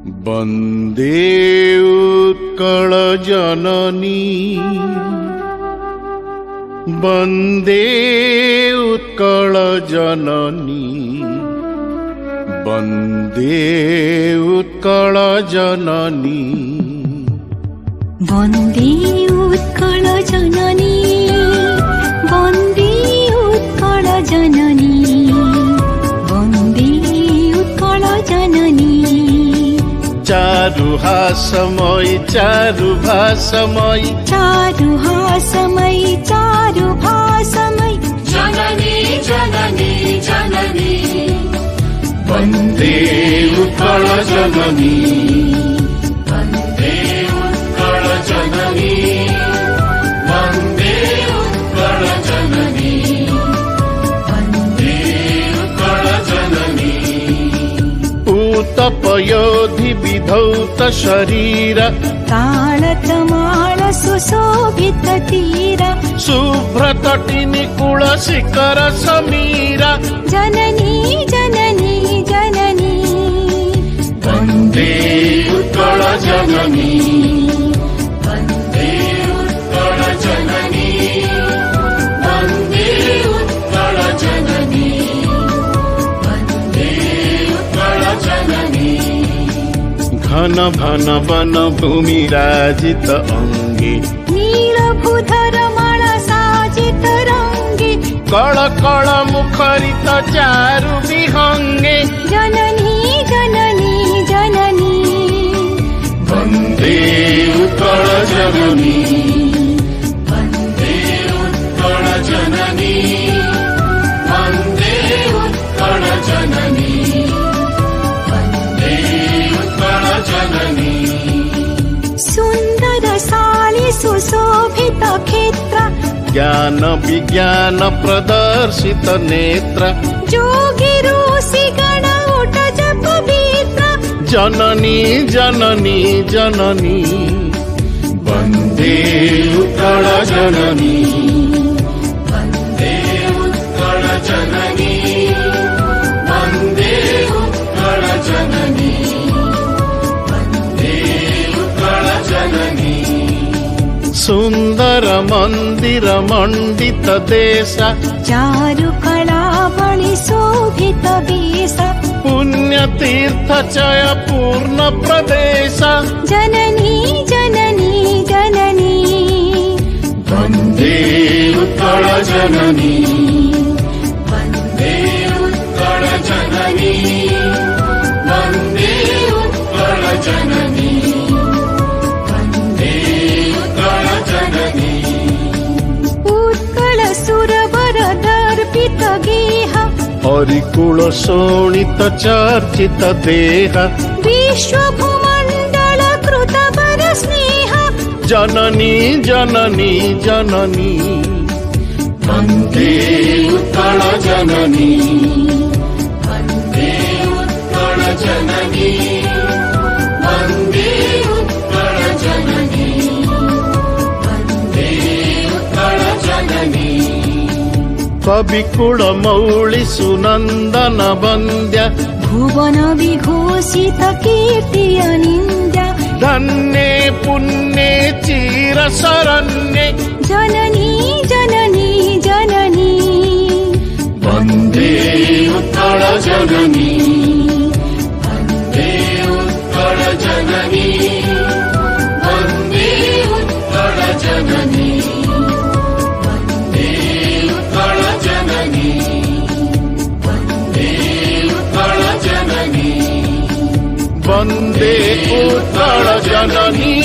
वन्दे उत्कल जननी वन्दे उत्कल जननी वन्दे उत्कल जननी वन्दे उत्कल जननी वन्दे उत्कल जननी वन्दे उत्कल जननी चारुहासमयी चारुभासमयी चारुहासमयी चारुभासमयी जननी जननी जननी वन्दे उत्कल जननी वन्दे उत्कल जननी वन्दे उत्कल जननी वन्दे उत्कल जननी उत्तपयोधि विधौत शरीर तालतमाल सुशोभित तीर शुभ्रतटिनि कुल शिखर समीरा जननी जननी जननी वन्दे उत्कल जननी वन्दे उत्कल जननी वन्दे उत्कल जननी वन्दे उत्कल जननी घन घन वन भूमि राजित अंगी नीलभूधर माळ साजित रंगी कळ कळ मुखरित चारु विहंगे जननी जननी जननी वन्दे उत्कल जननी वन्दे उत्कल जननी वन्दे उत्कल जननी वन्दे उत्कल जननी सुन्दर साली सुशोभित क्षेत्र ज्ञान विज्ञान प्रदर्शित नेत्र जोगी ऋषि गण उठ जप पवित्र जननी जननी जननी वन्दे उत्कल जननी वन्दे उत्कल जननी वन्दे उत्कल जननी वन्दे उत्कल जननी सुन्दर मन्दिर मण्डित देश चारु कलावळि शोभित वेश पुण्यतीर्थ चय पूर्ण प्रदेश जननी जननी जननी वन्दे उत्कल जननी वन्दे उत्कल जननी वन्दे उत्कल जननी वन्दे उत्कल जननी उत्कल सुरवर दर्पित गेह हरिकुल शोणित चर्चित देह विश्वभूमण्डल कृत वर स्नेह जननी जननी जननी वन्दे उत्कल जननी वन्दे उत्कल जननी वन्दे उत्कल जननी वन्दे उत्कल जननी कविकुल मौळि सुनन्दन वन्द्य भुवन विघोषित कीर्ति अनिन्द्य धन्ये पुण्ये चिर शरण्ये जननी जननी जननी वन्दे उत्कल जननी वन्दे उत्कल जननी वन्दे उत्कल जननी वन्दे उत्कल जननी वन्दे उत्कल जननी वन्दे उत्कल जननी